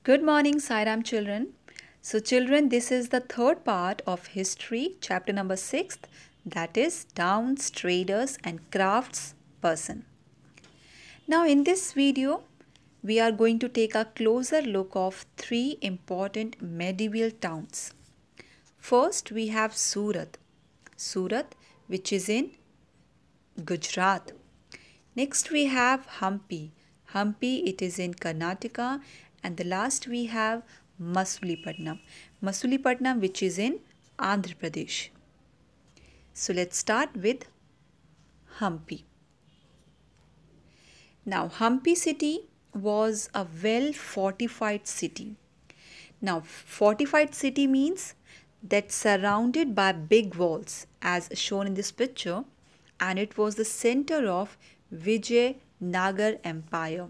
Good morning, Sairam children. So, children, this is the third part of history, chapter number 6, that is towns, traders, and crafts person. Now, in this video, we are going to take a closer look of three important medieval towns. First, we have Surat, which is in Gujarat. Next, we have Hampi, it is in Karnataka. And the last, we have Masulipatanam, which is in Andhra Pradesh. So, let's start with Hampi. Now, Hampi city was a well fortified city. Now, fortified city means that surrounded by big walls, as shown in this picture, and it was the center of Vijayanagar Empire.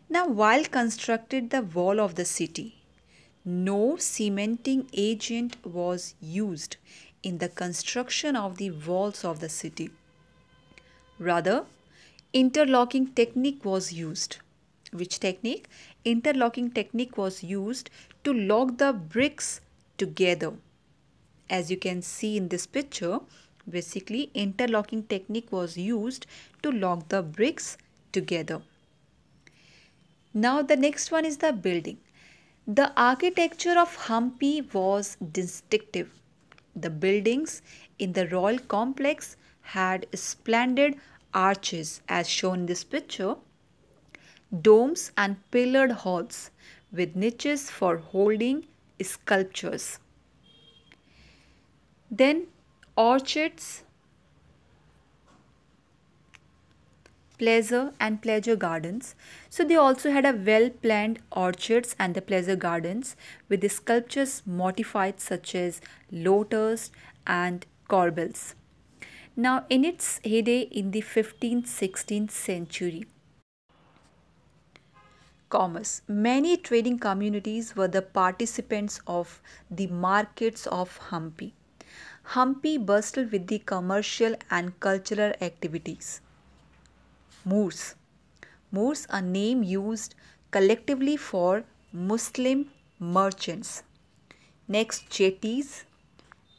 Now, while constructed the wall of the city, no cementing agent was used in the construction of the walls of the city. Rather, interlocking technique was used. Which technique? Interlocking technique was used to lock the bricks together. As you can see in this picture, basically interlocking technique was used to lock the bricks together. Now the next one is the building. The architecture of Hampi was distinctive. The buildings in the royal complex had splendid arches as shown in this picture, domes and pillared halls with niches for holding sculptures. Then orchards, pleasure gardens. So they also had a well planned orchards and the pleasure gardens with the sculptures modified such as lotus and corbels. Now in its heyday in the 15th-16th century, commerce. Many trading communities were the participants of the markets of Hampi. Hampi bustled with the commercial and cultural activities. Moors. Moors, a name used collectively for Muslim merchants. Next, jetties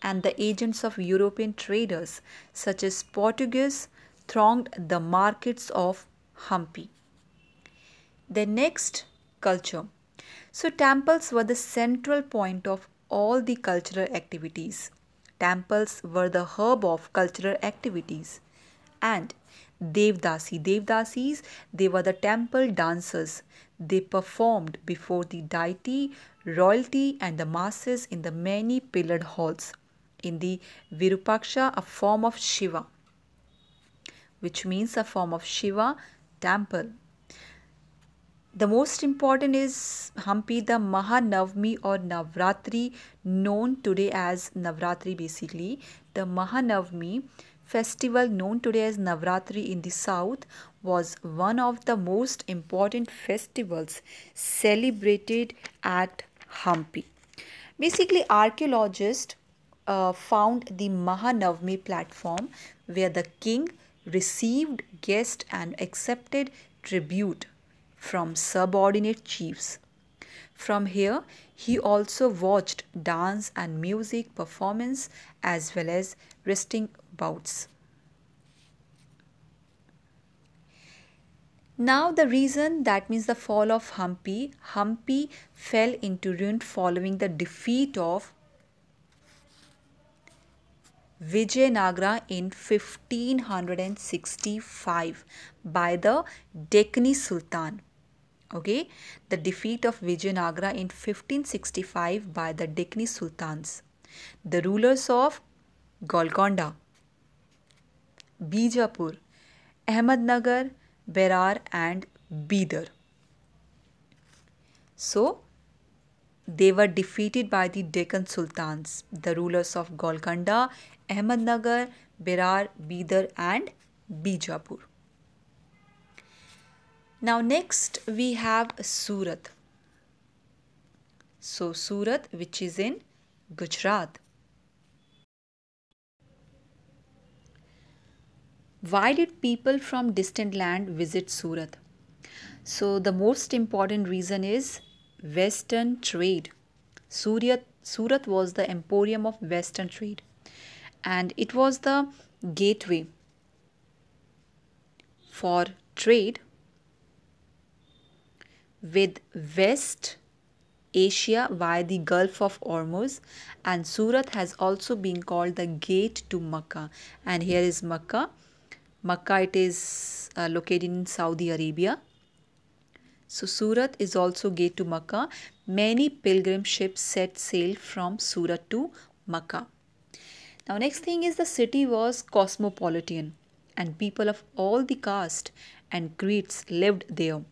and the agents of European traders such as Portuguese thronged the markets of Hampi. The next, culture. So temples were the central point of all the cultural activities. Temples were the hub of cultural activities. And Devdasis, they were the temple dancers. They performed before the deity, royalty and the masses in the many pillared halls. In the Virupaksha, a form of Shiva, which means a form of Shiva temple. The most important is Hampi, the Mahanavami or Navratri, known today as Navratri basically. The Mahanavami festival known today as Navratri in the south was one of the most important festivals celebrated at Hampi. Basically, archaeologists found the Mahanavami platform where the king received guests and accepted tribute from subordinate chiefs. From here, he also watched dance and music performance as well as wrestling bouts. Now the reason, that means the fall of Hampi. Hampi fell into ruin following the defeat of Vijayanagara in 1565 by the Deccan Sultan. Okay, the defeat of Vijayanagara in 1565 by the Deccan Sultans. The rulers of Golconda, Bijapur, Ahmednagar, Berar and Bidar. So, they were defeated by the Deccan Sultans, the rulers of Golconda, Ahmednagar, Berar, Bidar and Bijapur. Now next we have Surat. So Surat, which is in Gujarat. Why did people from distant land visit Surat? So the most important reason is Western trade. Surat was the emporium of Western trade, and it was the gateway for trade with West Asia via the Gulf of Hormuz, and Surat has also been called the gate to Makkah. And here is Makkah. Makkah, it is located in Saudi Arabia. So Surat is also gate to Makkah. Many pilgrim ships set sail from Surat to Makkah. Now next thing is the city was cosmopolitan and people of all the caste and creeds lived there.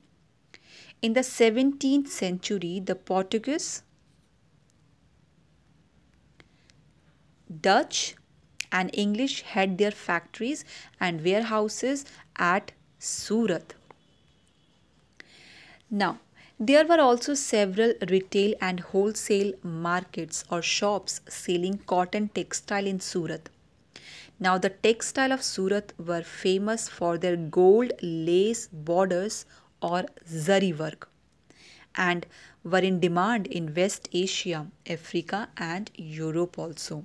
In the 17th century, the Portuguese, Dutch and English had their factories and warehouses at Surat. Now, there were also several retail and wholesale markets or shops selling cotton textile in Surat. Now, the textile of Surat were famous for their gold lace borders or zari work and were in demand in West Asia, Africa and Europe also.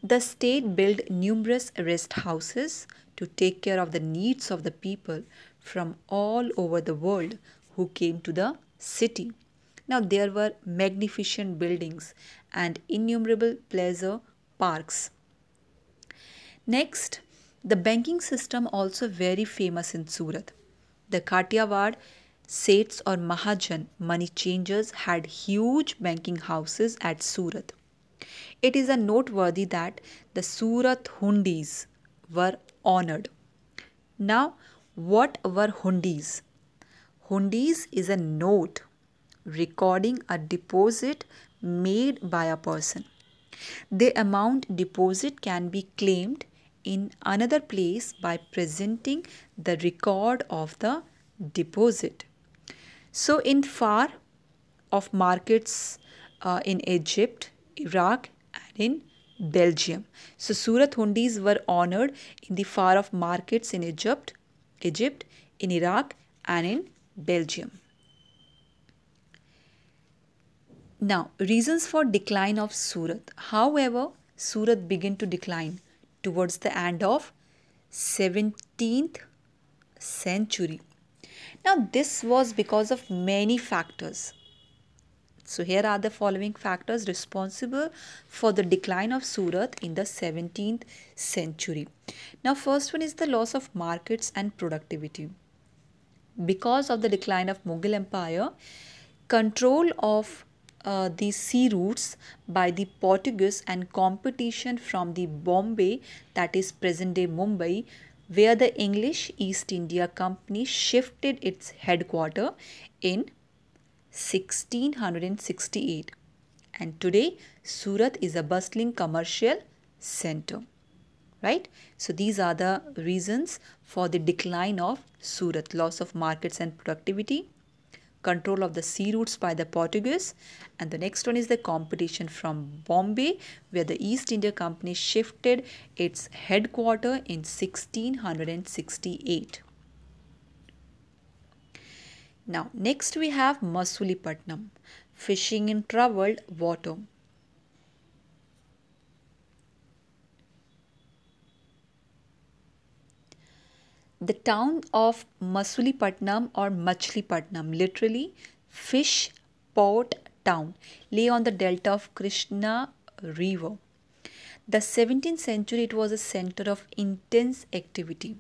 The state built numerous rest houses to take care of the needs of the people from all over the world who came to the city. Now there were magnificent buildings and innumerable pleasure parks. Next, the banking system also very famous in Surat. The Kathiawar Seths or Mahajan money changers had huge banking houses at Surat. It is a noteworthy that the Surat hundis were honored. Now, what were hundis? Hundis is a note recording a deposit made by a person. The amount deposit can be claimed in another place by presenting the record of the deposit. So, in far off markets in Egypt, Iraq, and in Belgium. So, Surat hundis were honored in the far off markets in Egypt, in Iraq, and in Belgium. Now, reasons for decline of Surat. However, Surat began to decline towards the end of 17th century. Now, this was because of many factors. So, here are the following factors responsible for the decline of Surat in the 17th century. Now, first one is the loss of markets and productivity. Because of the decline of Mughal Empire, control of the sea routes by the Portuguese and competition from the Bombay, that is present day Mumbai, where the English East India Company shifted its headquarters in 1668, and today Surat is a bustling commercial center, right? So these are the reasons for the decline of Surat: loss of markets and productivity, control of the sea routes by the Portuguese, and the next one is the competition from Bombay, where the East India Company shifted its headquarters in 1668. Now, next we have Masulipatam, fishing in troubled water. The town of Masulipatam or Machlipatam, literally fish port town, lay on the delta of Krishna river. The 17th century, it was a center of intense activity.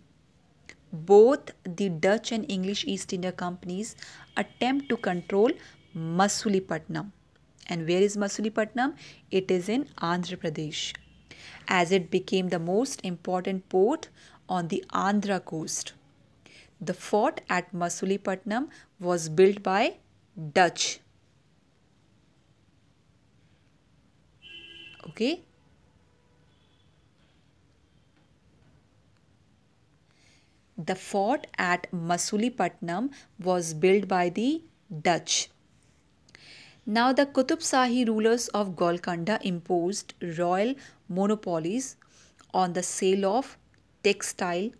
Both the Dutch and English East India Companies attempt to control Masulipatam. And where is Masulipatam? It is in Andhra Pradesh, as it became the most important port on the Andhra coast. The fort at Masulipatam was built by Dutch. Okay. The fort at Masulipatam was built by the Dutch. Now the Qutub Shahi rulers of Golconda imposed royal monopolies on the sale of textile,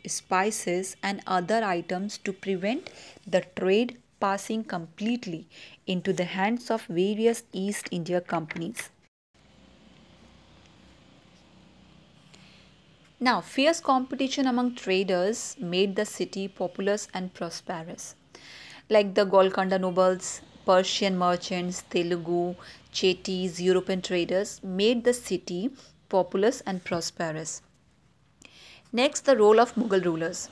spices and other items to prevent the trade passing completely into the hands of various East India companies. Now, fierce competition among traders made the city populous and prosperous. Like the Golconda nobles, Persian merchants, Telugu, Chetis, European traders made the city populous and prosperous. Next, the role of Mughal rulers.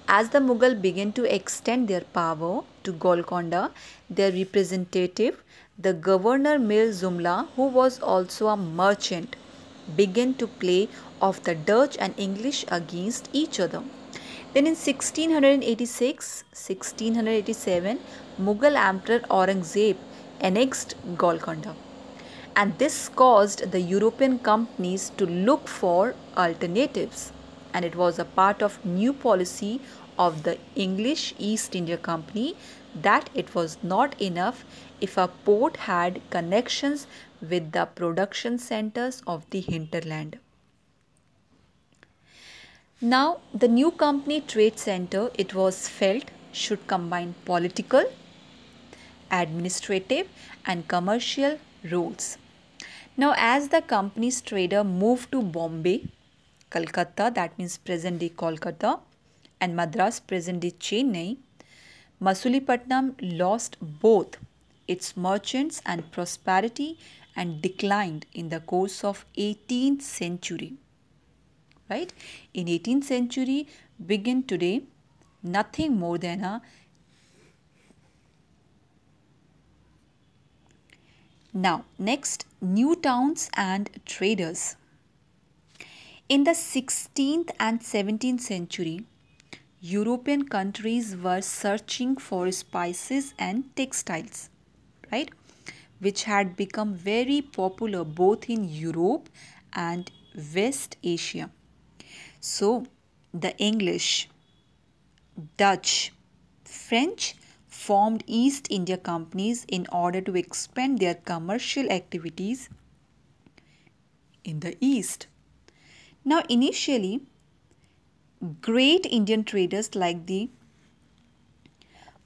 As the Mughal began to extend their power to Golconda, their representative, the Governor Mir Jumla, who was also a merchant, began to play off the Dutch and English against each other. Then in 1686, 1687, Mughal Emperor Aurangzeb annexed Golconda, and this caused the European companies to look for alternatives, and it was a part of new policy of the English East India Company that it was not enough if a port had connections with the production centers of the hinterland. Now, the new company trade center, it was felt, should combine political, administrative and commercial roles. Now, as the company's trader moved to Bombay, Calcutta, that means present day Kolkata, and Madras, present day Chennai, Masulipatam lost both its merchants and prosperity and declined in the course of 18th century. Right? In 18th century, begin today, nothing more than a Now, next, new towns and traders. In the 16th and 17th century, European countries were searching for spices and textiles, right? Which had become very popular both in Europe and West Asia. So, the English, Dutch, French formed East India companies in order to expand their commercial activities in the East. Now, initially, great Indian traders like the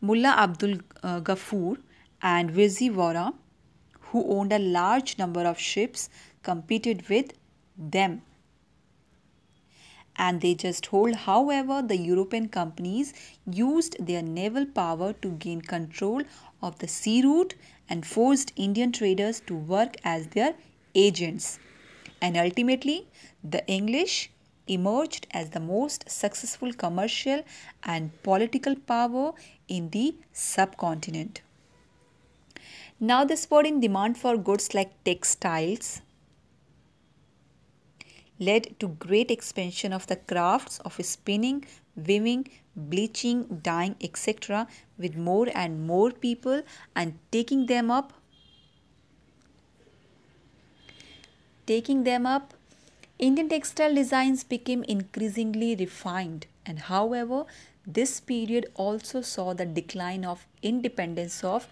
Mullah Abdul Ghaffur and Vizivara, who owned a large number of ships, competed with them, and they just hold. However, the European companies used their naval power to gain control of the sea route and forced Indian traders to work as their agents. And ultimately, the English emerged as the most successful commercial and political power in the subcontinent. Now, the spurring demand for goods like textiles led to great expansion of the crafts of spinning, weaving, bleaching, dyeing, etc., with more and more people and taking them up, Indian textile designs became increasingly refined, and however, this period also saw the decline of independence of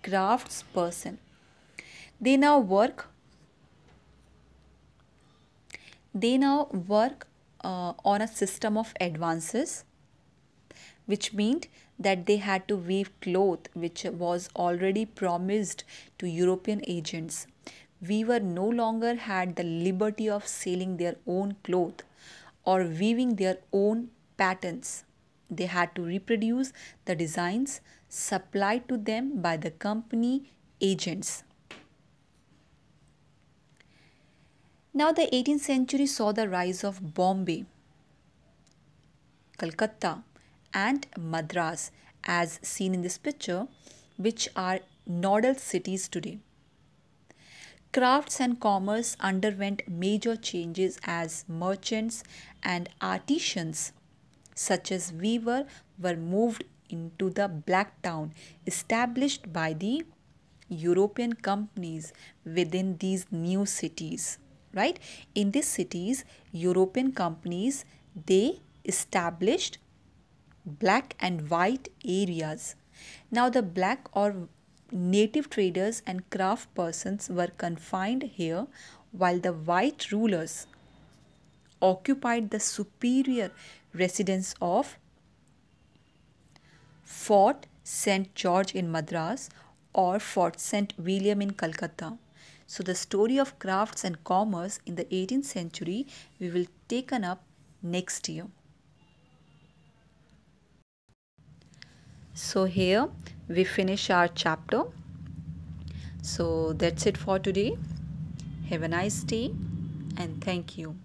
craftsperson. They now work on a system of advances, which meant that they had to weave cloth which was already promised to European agents. Weaver no longer had the liberty of selling their own cloth or weaving their own patterns. They had to reproduce the designs supplied to them by the company agents. Now, the 18th century saw the rise of Bombay, Calcutta, and Madras, as seen in this picture, which are nodal cities today. Crafts and commerce underwent major changes as merchants and artisans, such as weaver, were moved into the Black Town established by the European companies within these new cities. Right? In these cities, European companies, they established black and white areas. Now, the black or native traders and craft persons were confined here, while the white rulers occupied the superior residence of Fort St. George in Madras, or Fort St. William in Calcutta. So the story of crafts and commerce in the 18th century we will taken up next year. So here we finish our chapter. So that's it for today. Have a nice day and thank you.